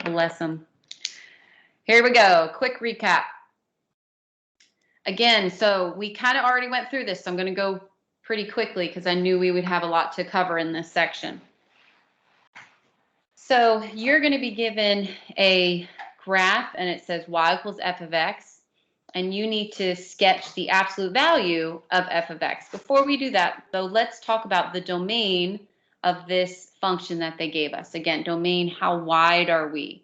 Bless them. Here we go. Quick recap. Again, so we kind of already went through this, so I'm going to go pretty quickly because I knew we would have a lot to cover in this section. So you're going to be given a graph and it says y equals f of x, and you need to sketch the absolute value of f of x. Before we do that, though, let's talk about the domain of this function that they gave us. Again, domain, how wide are we?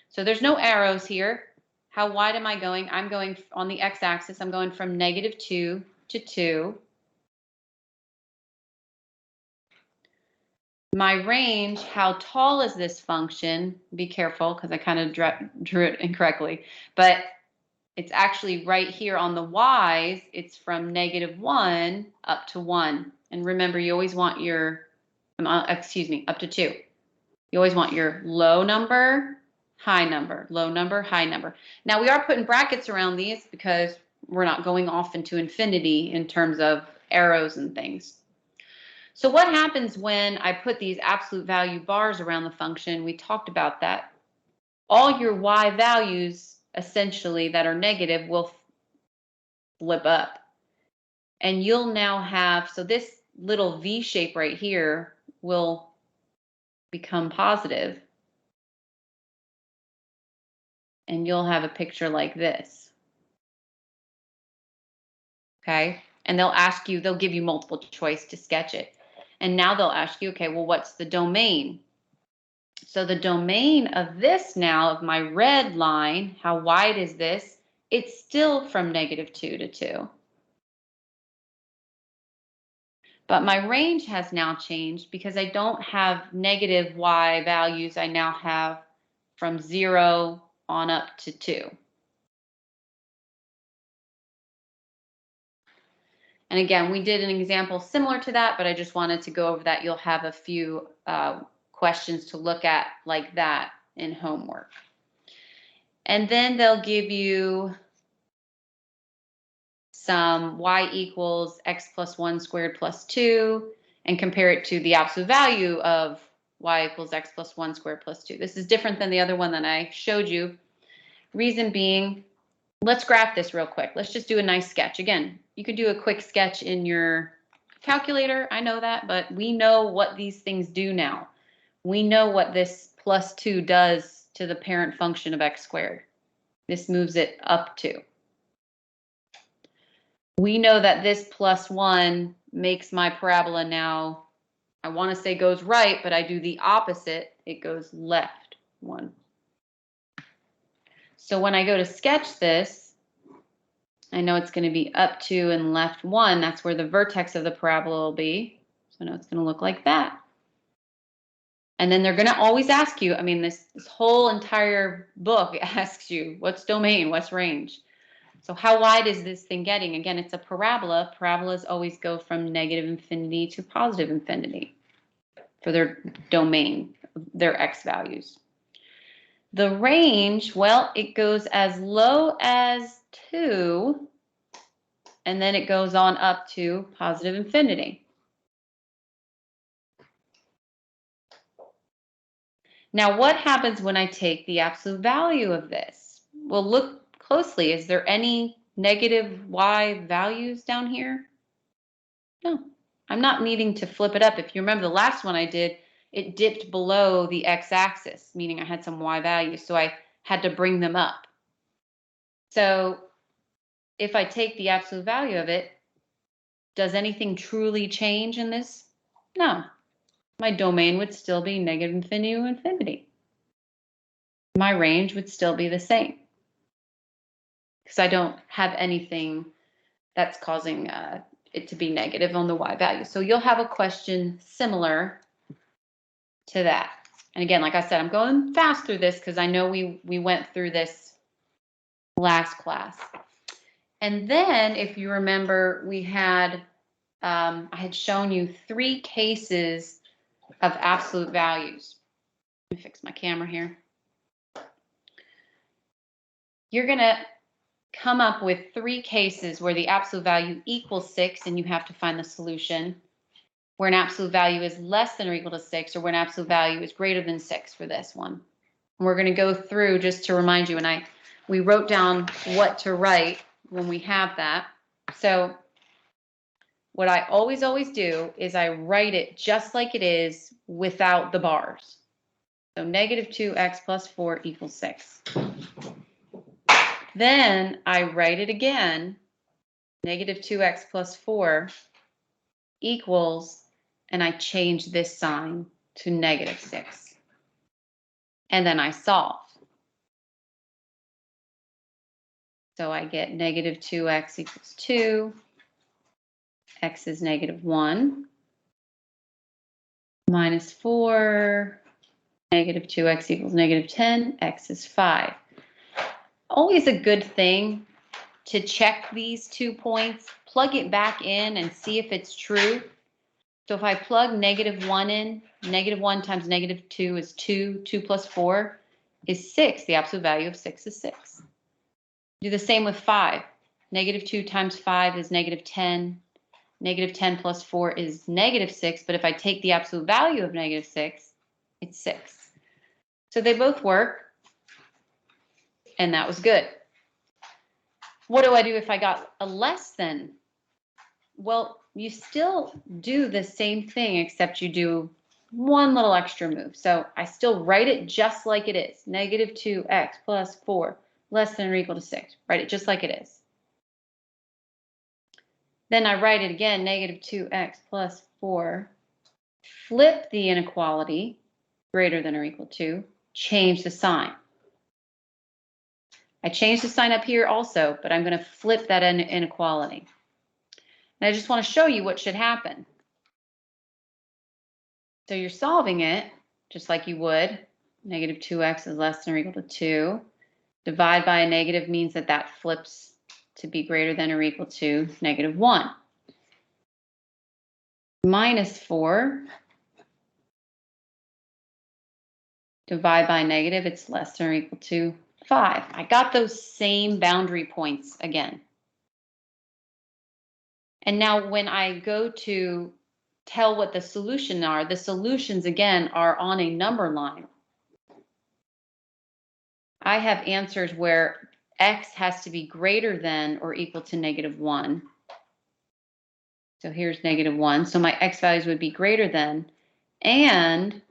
So there's no arrows here. How wide am I going? I'm going on the x-axis. I'm going from -2 to 2. My range, how tall is this function? Be careful because I kind of drew it incorrectly. But it's actually right here on the y's. It's from -1 up to 1. And remember, you always want your, up to 2. You always want your low number, high number, low number, high number. Now we are putting brackets around these because we're not going off into infinity in terms of arrows and things. So what happens when I put these absolute value bars around the function? We talked about that. All your y values essentially that are negative will flip up. And you'll now have, so this little V shape right here will become positive. And you'll have a picture like this. Okay? And they'll ask you, they'll give you multiple choice to sketch it. And now they'll ask you, okay, well, what's the domain? So the domain of this now, of my red line, how wide is this? It's still from -2 to 2. But my range has now changed because I don't have negative y values. I now have from 0 on up to 2. And again, we did an example similar to that, but I just wanted to go over that. You'll have a few questions to look at like that in homework. And then they'll give you some y equals x plus 1 squared plus 2 and compare it to the absolute value of y equals x plus 1 squared plus 2. This is different than the other one that I showed you. Reason being, let's graph this real quick. Let's just do a nice sketch. Again, you could do a quick sketch in your calculator. I know that, but we know what these things do now. We know what this plus 2 does to the parent function of x squared. This moves it up 2. We know that this plus 1 makes my parabola now, I want to say goes right, but I do the opposite. It goes left 1. So when I go to sketch this, I know it's going to be up 2 and left 1. That's where the vertex of the parabola will be. So I know it's going to look like that. And then they're going to always ask you, I mean, this whole entire book asks you, what's domain, what's range? So how wide is this thing getting? Again, it's a parabola. Parabolas always go from -infinity to positive infinity for their domain, their x values. The range, well, it goes as low as 2, and then it goes on up to positive infinity. Now, what happens when I take the absolute value of this? Well, look closely. Is there any negative y values down here? No, I'm not needing to flip it up. If you remember the last one I did, it dipped below the x-axis, meaning I had some y values, so I had to bring them up. So if I take the absolute value of it, does anything truly change in this? No. My domain would still be -infinity to infinity. My range would still be the same because I don't have anything that's causing it to be negative on the y value. So you'll have a question similar to that. And again, like I said, I'm going fast through this because I know we went through this last class. And then, if you remember, we had I had shown you 3 cases of absolute values. Let me fix my camera here. You're going to come up with 3 cases where the absolute value equals 6 and you have to find the solution, where an absolute value is less than or equal to 6, or where an absolute value is greater than 6 for this one. We're going to go through just to remind you, and we wrote down what to write when we have that. So what I always do is I write it just like it is without the bars. So negative 2x plus 4 equals 6. Then I write it again, negative 2x plus 4 equals, and I change this sign to negative 6. And then I solve. So I get negative 2x equals 2. X is negative 1. Minus 4. Negative 2x equals negative 10. X is 5. Always a good thing to check these 2 points, plug it back in and see if it's true. So if I plug negative 1 in, negative 1 times negative 2 is 2. 2 plus 4 is 6. The absolute value of 6 is 6. Do the same with 5. Negative 2 times 5 is negative 10. Negative 10 plus 4 is negative 6. But if I take the absolute value of negative 6, it's 6. So they both work. And that was good. What do I do if I got a less than? Well, you still do the same thing, except you do one little extra move. So I still write it just like it is. Negative 2x plus 4 less than or equal to 6. Write it just like it is. Then I write it again, negative 2x plus 4. Flip the inequality, greater than or equal to, change the sign. I changed the sign up here also, but I'm going to flip that inequality. And I just want to show you what should happen. So you're solving it just like you would. Negative 2x is less than or equal to 2. Divide by a negative means that that flips to be greater than or equal to negative 1. Minus 4. Divide by negative, it's less than or equal to 5. I got those same boundary points again. And now when I go to tell what the solutions are, the solutions again are on a number line. I have answers where x has to be greater than or equal to negative 1. So here's negative 1. So my x values would be greater than, and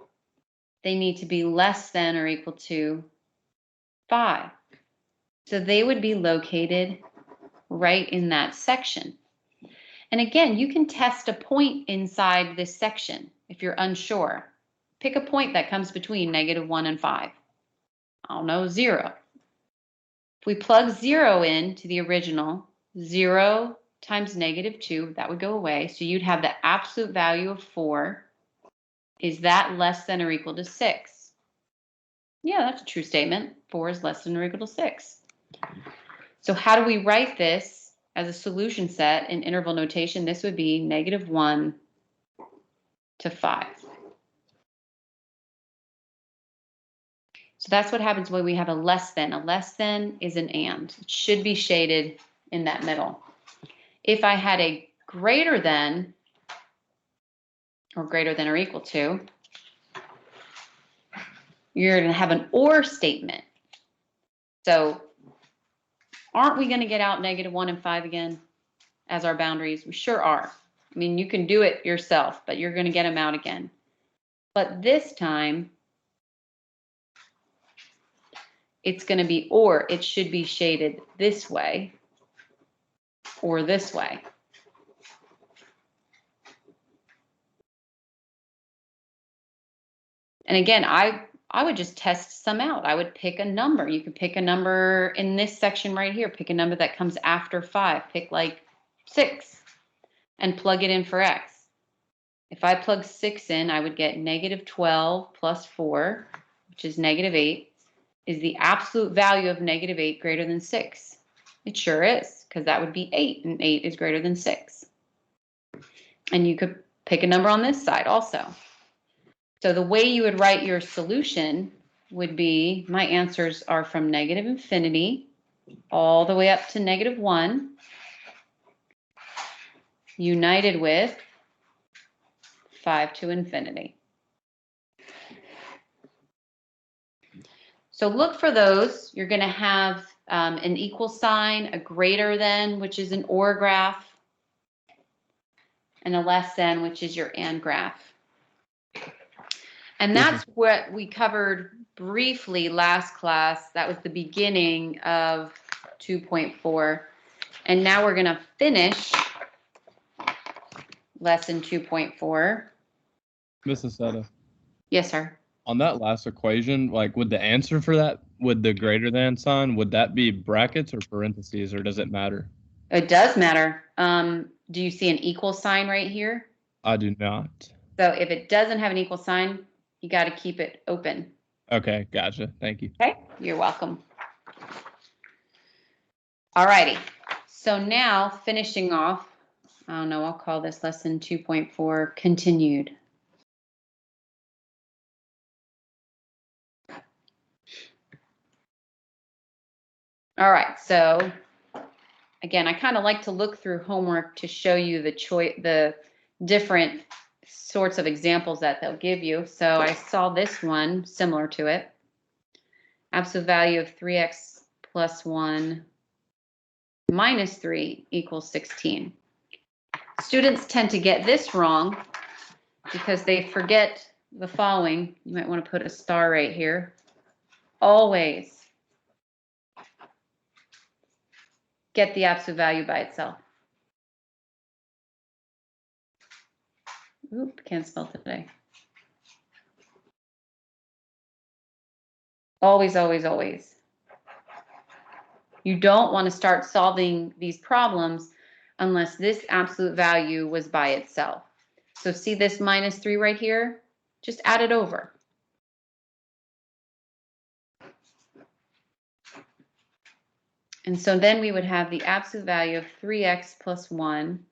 they need to be less than or equal to 5. So they would be located right in that section. And again, you can test a point inside this section if you're unsure. Pick a point that comes between negative 1 and 5. I don't know, 0. If we plug 0 into the original, 0 times negative 2, that would go away. So you'd have the absolute value of 4. Is that less than or equal to 6? Yeah, that's a true statement. 4 is less than or equal to 6. So how do we write this as a solution set in interval notation? This would be negative 1 to 5. So that's what happens when we have a less than. A less than is an and. It should be shaded in that middle. If I had a greater than, or greater than or equal to, you're going to have an or statement. So aren't we going to get out negative 1 and 5 again as our boundaries? We sure are. I mean, you can do it yourself, but you're going to get them out again. But this time, it's going to be or. It should be shaded this way or this way. And again, I would just test some out. I would pick a number. You could pick a number in this section right here. Pick a number that comes after 5. Pick like 6 and plug it in for x. If I plug 6 in, I would get negative 12 plus 4, which is negative 8. Is the absolute value of negative 8 greater than 6? It sure is, because that would be 8, and 8 is greater than 6. And you could pick a number on this side also. So the way you would write your solution would be, my answers are from negative infinity all the way up to negative 1, united with 5 to infinity. So look for those. You're going to have an equal sign, a greater than, which is an OR graph, and a less than, which is your AND graph. And that's what we covered briefly last class. That was the beginning of 2.4. And now we're going to finish lesson 2.4. Mrs. Setta. Yes, sir. On that last equation, like, would the answer for that, would the greater than sign, would that be brackets or parentheses, or does it matter? It does matter. Do you see an equal sign right here? I do not. So if it doesn't have an equal sign, you got to keep it open. Okay, gotcha. Thank you. Okay, you're welcome. All righty. So now finishing off, I don't know, I'll call this lesson 2.4 continued. All right, so again, I kind of like to look through homework to show you the different sorts of examples that they'll give you. So I saw this one similar to it. Absolute value of 3x plus 1 minus 3 equals 16. Students tend to get this wrong because they forget the following. You might want to put a star right here. Always get the absolute value by itself. Oop, can't spell today. Always, always, always. You don't want to start solving these problems unless this absolute value was by itself. So see this minus 3 right here? Just add it over. And so then we would have the absolute value of 3x plus 1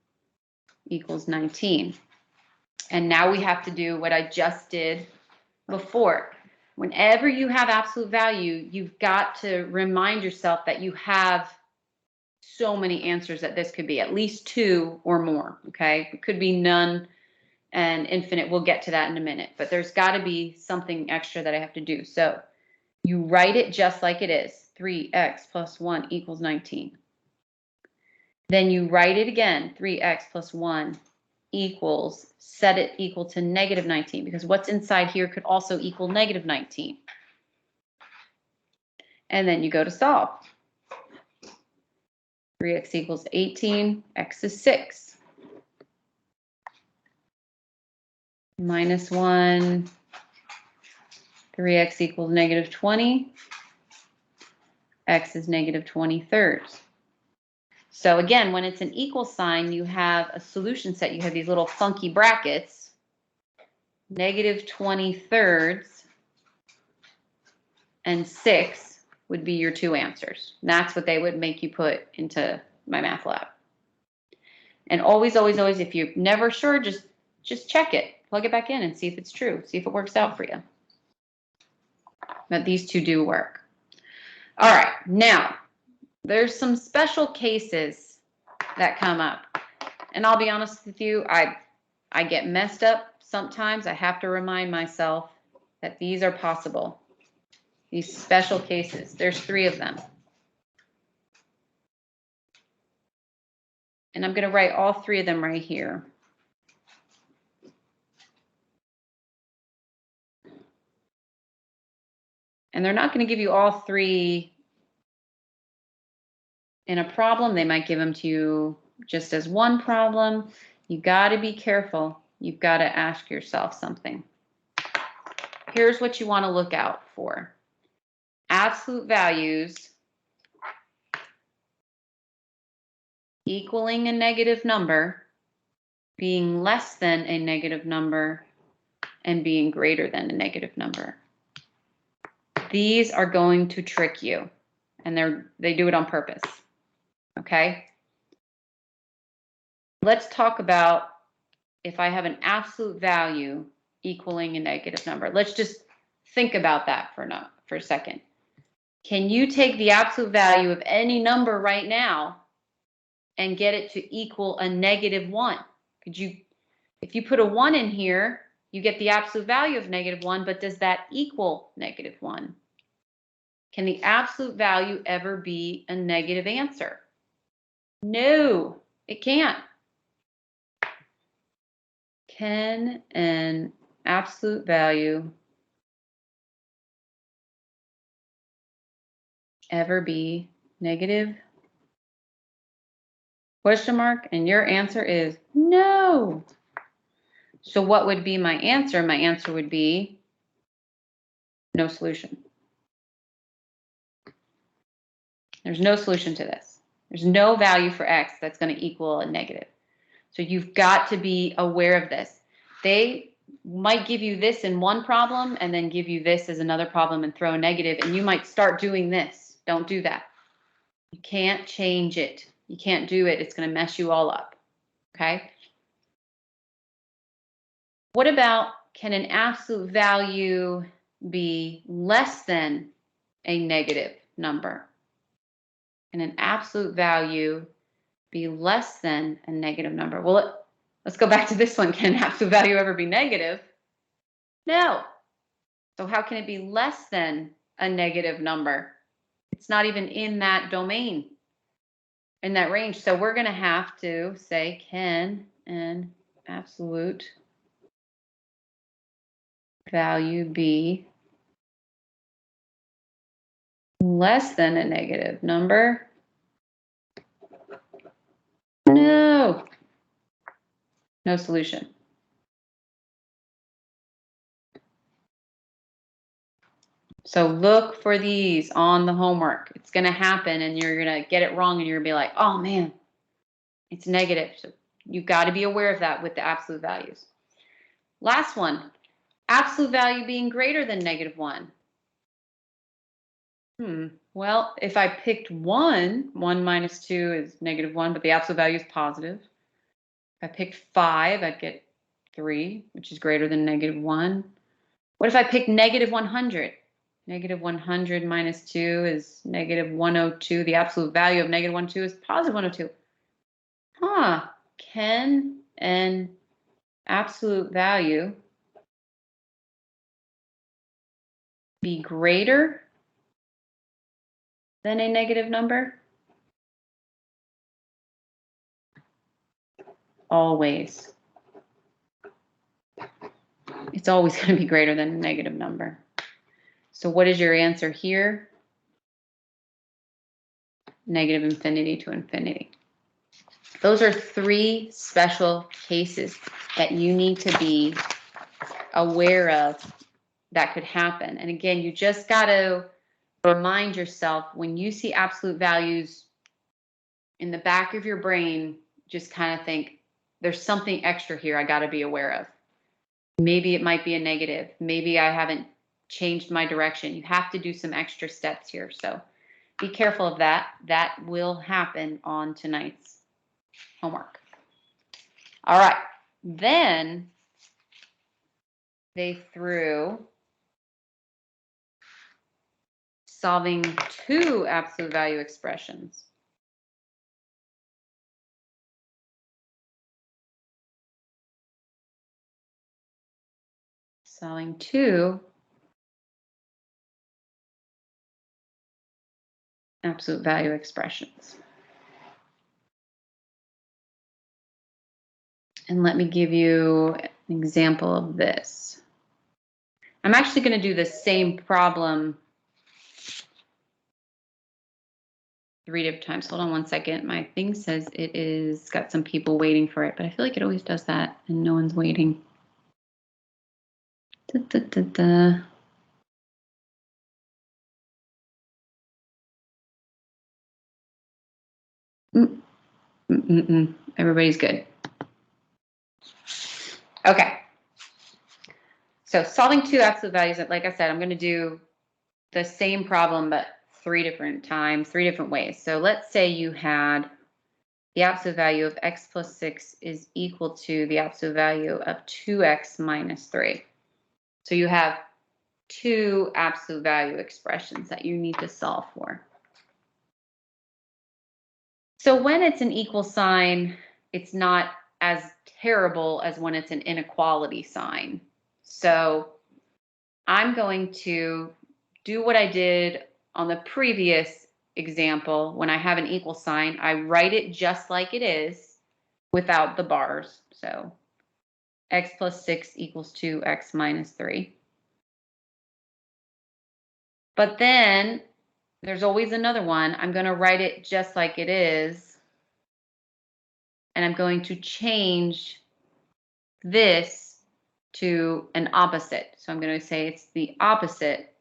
equals 19. And now we have to do what I just did before. Whenever you have absolute value, you've got to remind yourself that you have so many answers that this could be, at least 2 or more, okay? It could be none and infinite. We'll get to that in a minute, but there's got to be something extra that I have to do. So you write it just like it is. 3x plus 1 equals 19. Then you write it again. 3x plus 1 equals, set it equal to negative 19, because what's inside here could also equal negative 19. And then you go to solve. 3x equals 18, x is 6. Minus 1, 3x equals negative 20. X is negative 20/3. So again, when it's an equal sign, you have a solution set. You have these little funky brackets. Negative 20/3 and 6 would be your 2 answers. And that's what they would make you put into my math lab. And always, always, always, if you're never sure, just check it. Plug it back in and see if it's true. See if it works out for you. But these two do work. All right, now there's some special cases that come up. And I'll be honest with you, I get messed up sometimes. I have to remind myself that these are possible. These special cases, there's 3 of them. And I'm going to write all 3 of them right here. And they're not going to give you all 3 in a problem. They might give them to you just as one problem. You got to be careful. You've got to ask yourself something. Here's what you want to look out for. Absolute values equaling a negative number, being less than a negative number, and being greater than a negative number. These are going to trick you, and they do it on purpose. Okay? Let's talk about if I have an absolute value equaling a negative number. Let's just think about that for a second. Can you take the absolute value of any number right now and get it to equal a negative 1? If you put a 1 in here, you get the absolute value of negative 1, but does that equal negative 1? Can the absolute value ever be a negative answer? No, it can't. Can an absolute value ever be negative? Question mark, and your answer is no. So what would be my answer? My answer would be no solution. There's no solution to this. There's no value for x that's going to equal a negative. So you've got to be aware of this. They might give you this in one problem and then give you this as another problem and throw a negative, and you might start doing this. Don't do that. You can't change it. You can't do it. It's going to mess you all up. Okay? What about, can an absolute value be less than a negative number? Can an absolute value be less than a negative number? Well, let's go back to this one. Can an absolute value ever be negative? No. So how can it be less than a negative number? It's not even in that domain, in that range. So we're going to have to say, can an absolute value be less than a negative number? No. No solution. So look for these on the homework. It's going to happen and you're going to get it wrong and you're going to be like, oh man, it's negative. So you've got to be aware of that with the absolute values. Last one, absolute value being greater than -1. Well, if I picked 1 minus 2 is -1, but the absolute value is positive. If I picked 5, I'd get 3, which is greater than -1. What if I picked -100? -100 minus 2 is -102. The absolute value of -102 is +102. Can an absolute value be greater than a negative number? Always. It's always going to be greater than a negative number. So what is your answer here? -infinity to infinity. Those are 3 special cases that you need to be aware of that could happen. And again, you just got to remind yourself when you see absolute values in the back of your brain, just kind of think, there's something extra here I got to be aware of. Maybe it might be a negative. Maybe I haven't changed my direction. You have to do some extra steps here. So be careful of that. That will happen on tonight's homework. All right. Then they threw solving 2 absolute value expressions. Solving 2 absolute value expressions. And let me give you an example of this. I'm actually going to do the same problem 3 different times. Hold on one second. My thing says it is got some people waiting for it, but I feel like it always does that and no one's waiting. Everybody's good. Okay. So solving 2 absolute values, like I said, I'm going to do the same problem, but 3 different times, 3 different ways. So let's say you had the absolute value of x plus 6 is equal to the absolute value of 2x minus 3. So you have 2 absolute value expressions that you need to solve for. So when it's an equal sign, it's not as terrible as when it's an inequality sign. So I'm going to do what I did on the previous example, when I have an equal sign, I write it just like it is without the bars. So x plus 6 equals 2x minus 3. But then there's always another one. I'm going to write it just like it is. And I'm going to change this to an opposite. So I'm going to say it's the opposite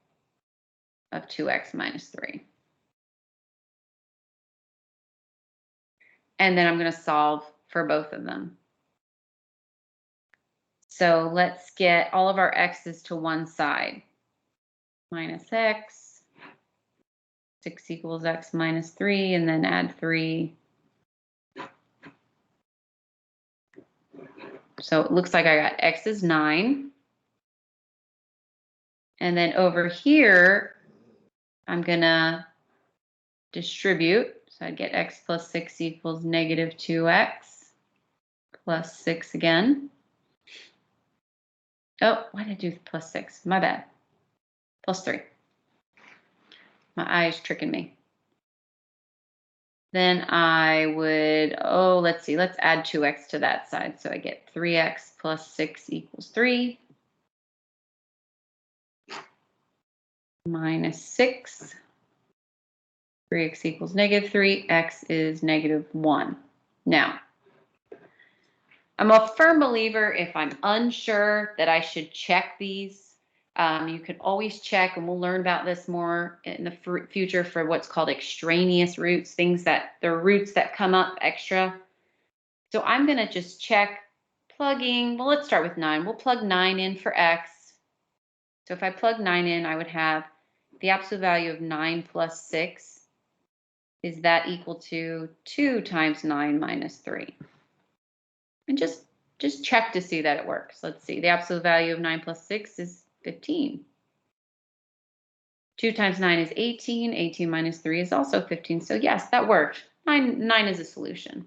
of 2x minus 3. And then I'm going to solve for both of them. So let's get all of our x's to one side. Minus x, 6 equals x minus 3, and then add 3. So it looks like I got x is 9. And then over here, I'm going to distribute. So I'd get x plus 6 equals negative 2x plus 6 again. Oh, why did I do plus 6? My bad. Plus 3. My eye is tricking me. Then I would, let's see, let's add 2x to that side. So I get 3x plus 6 equals 3. Minus 6. 3x equals negative 3. X is negative 1. Now, I'm a firm believer if I'm unsure that I should check these. You can always check, and we'll learn about this more in the future for what's called extraneous roots, things that they're roots that come up extra. So I'm going to just check plugging. Well, let's start with 9. We'll plug 9 in for x. So if I plug 9 in, I would have the absolute value of 9 plus 6. Is that equal to 2 times 9 minus 3? And just check to see that it works. Let's see. The absolute value of 9 plus 6 is 15. 2 times 9 is 18. 18 minus 3 is also 15. So yes, that worked. 9 is a solution.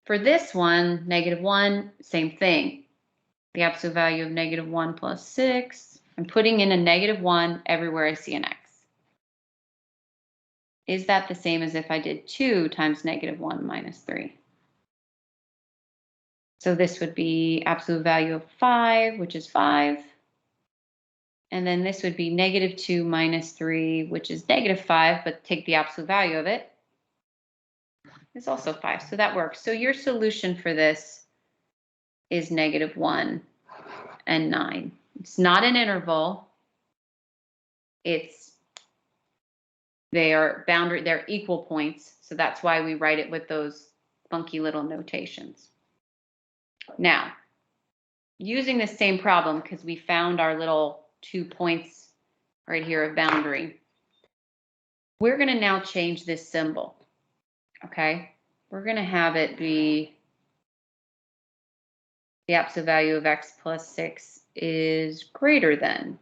For this one, negative 1, same thing. The absolute value of negative 1 plus 6. I'm putting in a negative 1 everywhere I see an x. Is that the same as if I did 2 times negative 1 minus 3? So this would be absolute value of 5, which is 5. And then this would be negative 2 minus 3, which is negative 5, but take the absolute value of it. It's also 5, so that works. So your solution for this is negative 1 and 9. It's not an interval. They're equal points, so that's why we write it with those funky little notations. Now, using the same problem, because we found our little 2 points right here of boundary, we're going to now change this symbol. Okay, we're going to have it be the absolute value of x plus 6 is greater than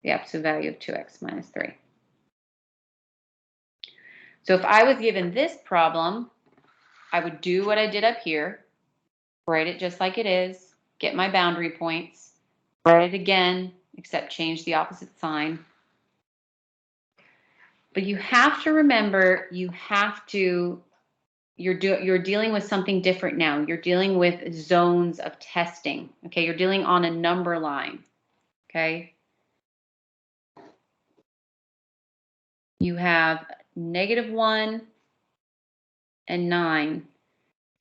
the absolute value of 2x minus 3. So if I was given this problem, I would do what I did up here, write it just like it is, get my boundary points, write it again, except change the opposite sign. But you have to remember, you're dealing with something different now. You're dealing with zones of testing. Okay, you're dealing on a number line. Okay. You have negative 1 and 9,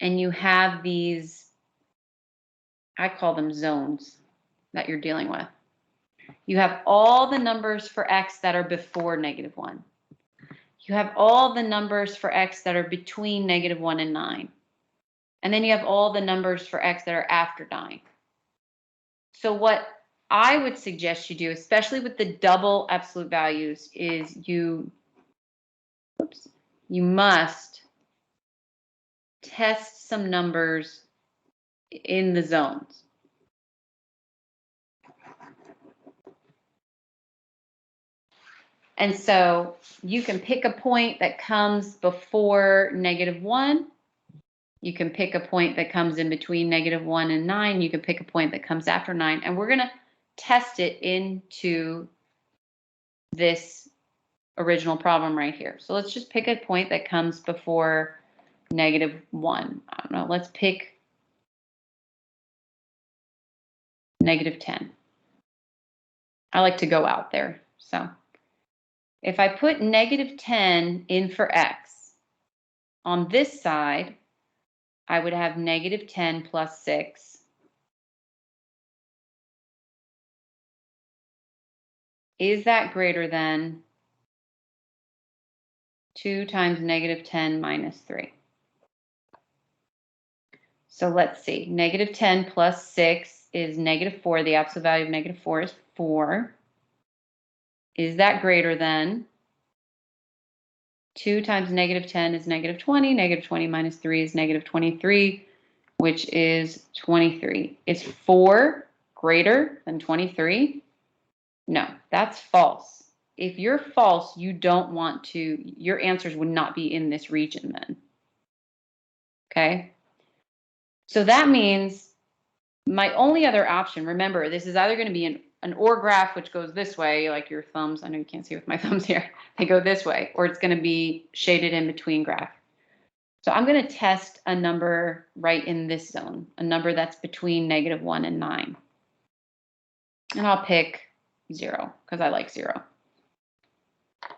and you have these, I call them zones that you're dealing with. You have all the numbers for x that are before negative 1. You have all the numbers for x that are between negative 1 and 9. And then you have all the numbers for x that are after 9. So what I would suggest you do, especially with the double absolute values, is you must test some numbers in the zones. And so you can pick a point that comes before negative 1. You can pick a point that comes in between negative 1 and 9. You can pick a point that comes after 9. And we're going to test it into this original problem right here. So let's just pick a point that comes before -1. I don't know, let's pick -10. I like to go out there. So if I put -10 in for x, on this side, I would have -10 plus 6. Is that greater than 2 times -10 minus 3? So let's see, -10 plus 6 is -4. The absolute value of -4 is 4. Is that greater than 2 times -10 is -20. -20 minus 3 is -23, which is 23. Is 4 greater than 23? No, that's false. If you're false, you don't want to, your answers would not be in this region then. Okay? So that means my only other option, remember, this is either going to be an OR graph, which goes this way, like your thumbs. I know you can't see with my thumbs here. They go this way, or it's going to be shaded in between graph. So I'm going to test a number right in this zone, a number that's between -1 and 9. And I'll pick 0 because I like 0.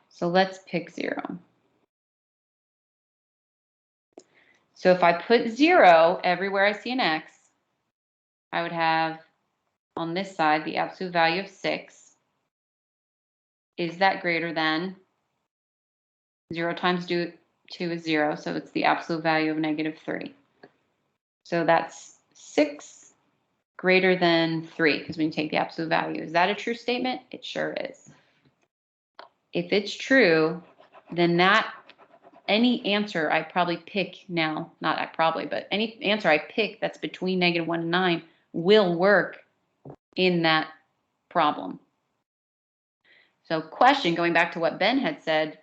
So let's pick 0. So if I put 0 everywhere I see an x, I would have on this side the absolute value of 6. Is that greater than 0 times 2 is 0, so it's the absolute value of -3. So that's 6 greater than 3, because when you take the absolute value. Is that a true statement? It sure is. If it's true, then any answer I probably pick now, not I probably, but any answer I pick that's between -1 and 9 will work in that problem. So question, going back to what Ben had said,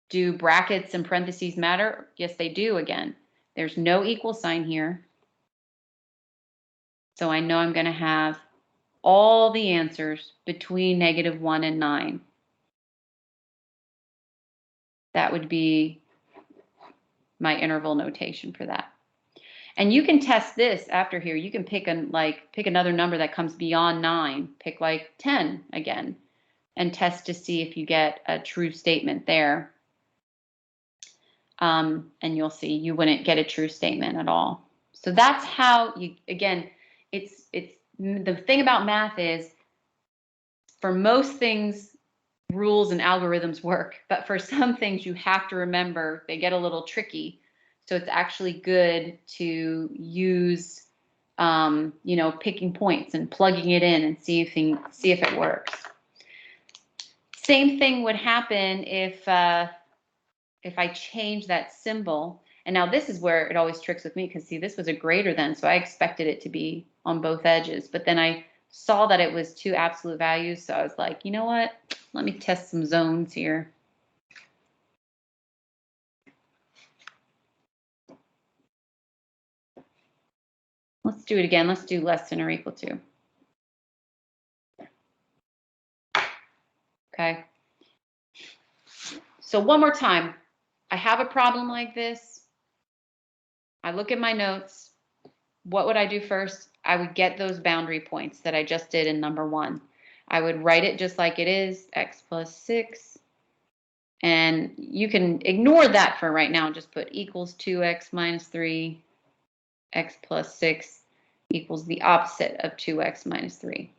do brackets and parentheses matter? Yes, they do again. There's no equal sign here. So I know I'm going to have all the answers between -1 and 9. That would be my interval notation for that. And you can test this after here. You can pick another number that comes beyond 9. Pick like 10 again and test to see if you get a true statement there. And you'll see you wouldn't get a true statement at all. So that's how you, again, it's the thing about math is for most things, rules and algorithms work, but for some things you have to remember they get a little tricky. So it's actually good to use, picking points and plugging it in and see if it works. Same thing would happen if I change that symbol. And now this is where it always tricks with me because see, this was a greater than, so I expected it to be on both edges. But then I saw that it was 2 absolute values, so I was like, you know what? Let me test some zones here. Let's do it again. Let's do less than or equal to. Okay. So one more time. I have a problem like this. I look at my notes. What would I do first? I would get those boundary points that I just did in number 1. I would write it just like it is, x plus 6. And you can ignore that for right now. Just put equals 2x minus 3, x plus 6 equals the opposite of 2x minus 3.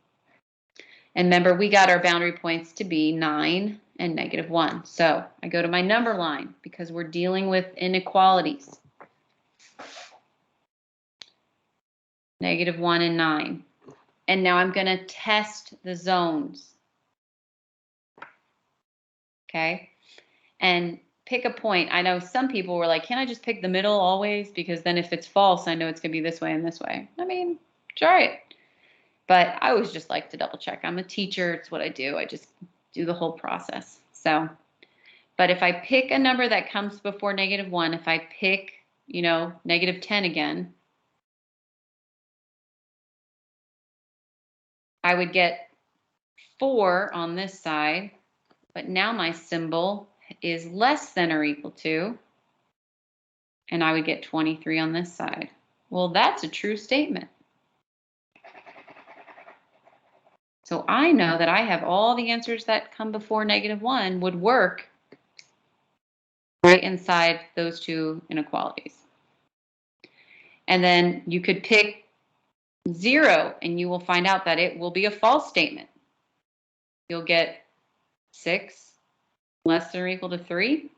And remember, we got our boundary points to be 9 and -1. So I go to my number line because we're dealing with inequalities. -1 and 9. And now I'm going to test the zones. Okay. And pick a point. I know some people were like, can I just pick the middle always? Because then if it's false, I know it's going to be this way and this way. I mean, try it. But I always just like to double check. I'm a teacher. It's what I do. I just do the whole process. So, but if I pick a number that comes before -1, if I pick, -10 again, I would get 4 on this side but now my symbol is less than or equal to, and I would get 23 on this side. Well, that's a true statement. So I know that I have all the answers that come before -1 would work right inside those two inequalities. And then you could pick 0 and you will find out that it will be a false statement. You'll get 6 less than or equal to 3.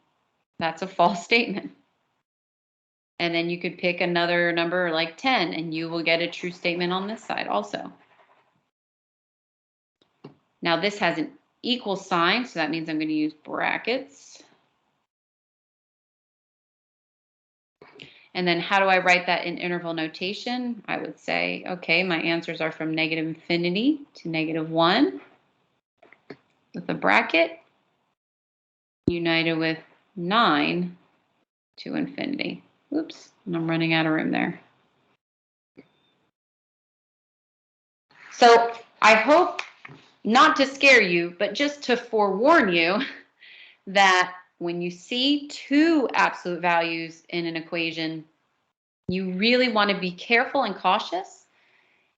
That's a false statement. And then you could pick another number like 10 and you will get a true statement on this side also. Now this has an equal sign, so that means I'm going to use brackets. And then how do I write that in interval notation? I would say, okay, my answers are from -infinity to -1 with a bracket united with 9 to infinity. Oops, I'm running out of room there. So I hope not to scare you, but just to forewarn you that when you see two absolute values in an equation, you really want to be careful and cautious,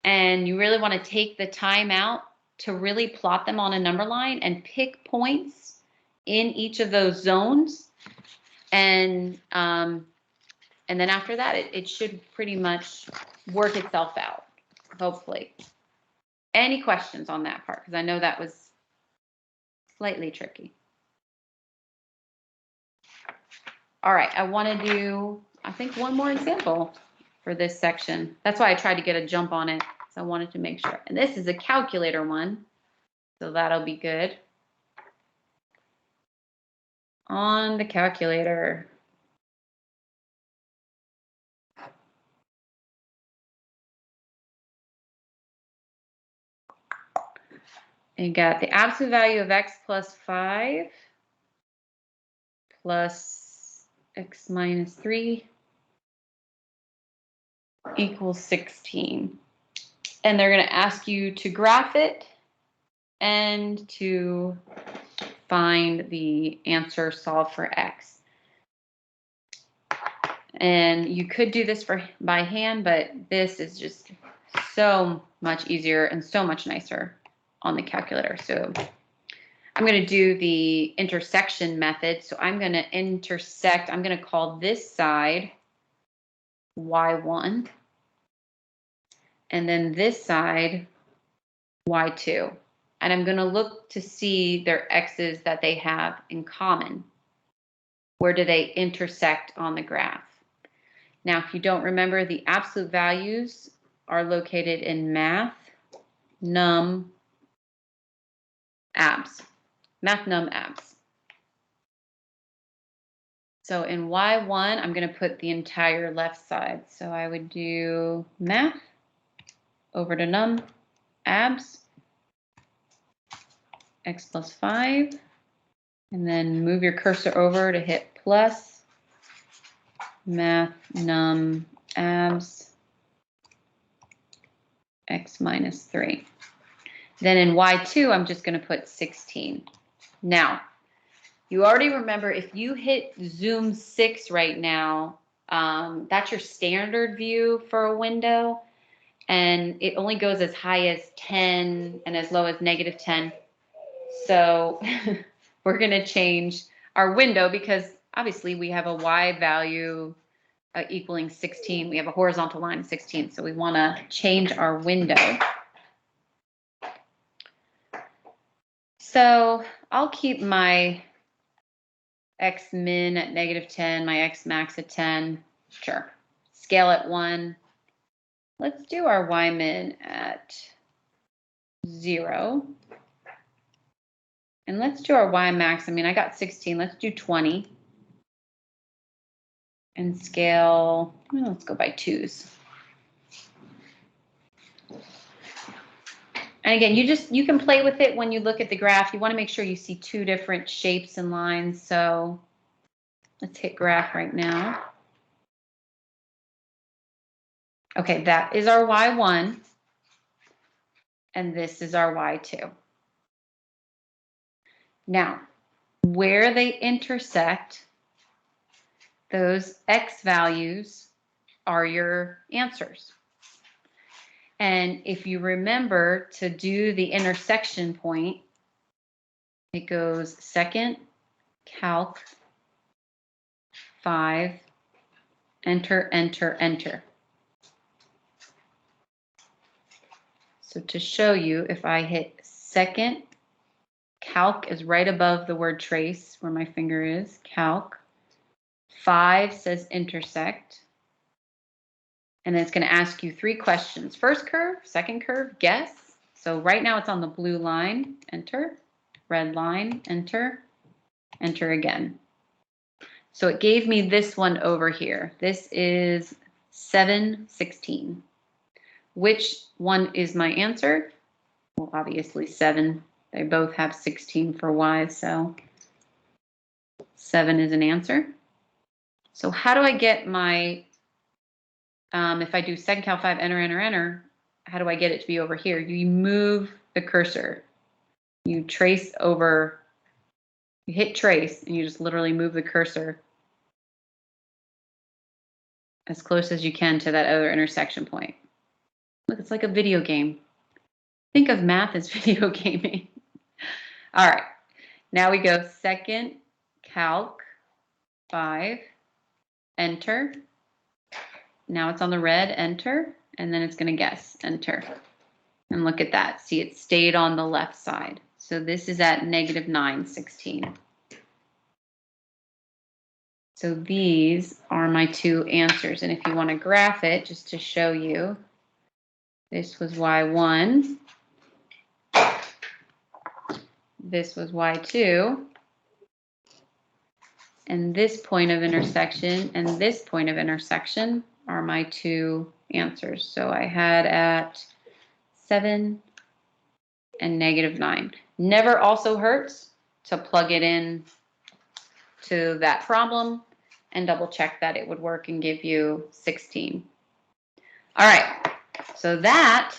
and you really want to take the time out to really plot them on a number line and pick points in each of those zones. And then after that, it should pretty much work itself out, hopefully. Any questions on that part? Because I know that was slightly tricky. All right, I want to do, I think, one more example for this section. That's why I tried to get a jump on it, so I wanted to make sure. And this is a calculator one, so that'll be good. On the calculator. You got the absolute value of x plus 5 plus x minus 3 equals 16. And they're going to ask you to graph it and to find the answer solved for x. And you could do this by hand, but this is just so much easier and so much nicer on the calculator. So I'm going to do the intersection method. So I'm going to intersect. I'm going to call this side y1, and then this side y2. And I'm going to look to see their x's that they have in common. Where do they intersect on the graph? Now, if you don't remember, the absolute values are located in math, num, abs. Math, num, abs. So in y1, I'm going to put the entire left side. So I would do math over to num, abs, x plus 5, and then move your cursor over to hit plus, math, num, abs, x minus 3. Then in y2, I'm just going to put 16. Now, you already remember if you hit zoom 6 right now, that's your standard view for a window, and it only goes as high as 10 and as low as -10. So we're going to change our window because obviously we have a y value equaling 16. We have a horizontal line of 16, so we want to change our window. So I'll keep my x min at -10, my x max at 10. Sure. Scale at 1. Let's do our y min at 0. And let's do our y max. I mean, I got 16. Let's do 20. And scale, well, let's go by 2s. And again, you can play with it when you look at the graph. You want to make sure you see two different shapes and lines. So let's hit graph right now. Okay, that is our y1. And this is our y2. Now, where they intersect, those X values are your answers. And if you remember to do the intersection point, it goes second, calc, 5, enter, enter, enter. So to show you, if I hit second, calc is right above the word trace where my finger is, calc. 5 says intersect. And then it's going to ask you 3 questions. First curve, second curve, guess. So right now it's on the blue line, enter. Red line, enter. Enter again. So it gave me this one over here. This is 716. Which one is my answer? Well, obviously 7. They both have 16 for y, so 7 is an answer. So how do I get my, if I do second calc 5, enter, enter, enter, how do I get it to be over here? You move the cursor. You trace over, you hit trace, and you just literally move the cursor as close as you can to that other intersection point. Look, it's like a video game. Think of math as video gaming. All right, now we go second calc 5, enter. Now it's on the red, enter, and then it's going to guess, enter. And look at that. See, it stayed on the left side. So this is at negative 916. So these are my 2 answers. And if you want to graph it, just to show you, this was y1. This was y2. And this point of intersection and this point of intersection are my 2 answers. So I had at 7 and negative 9. Never also hurts to plug it in to that problem and double check that it would work and give you 16. All right, so that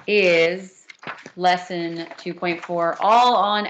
is lesson 2.4, all on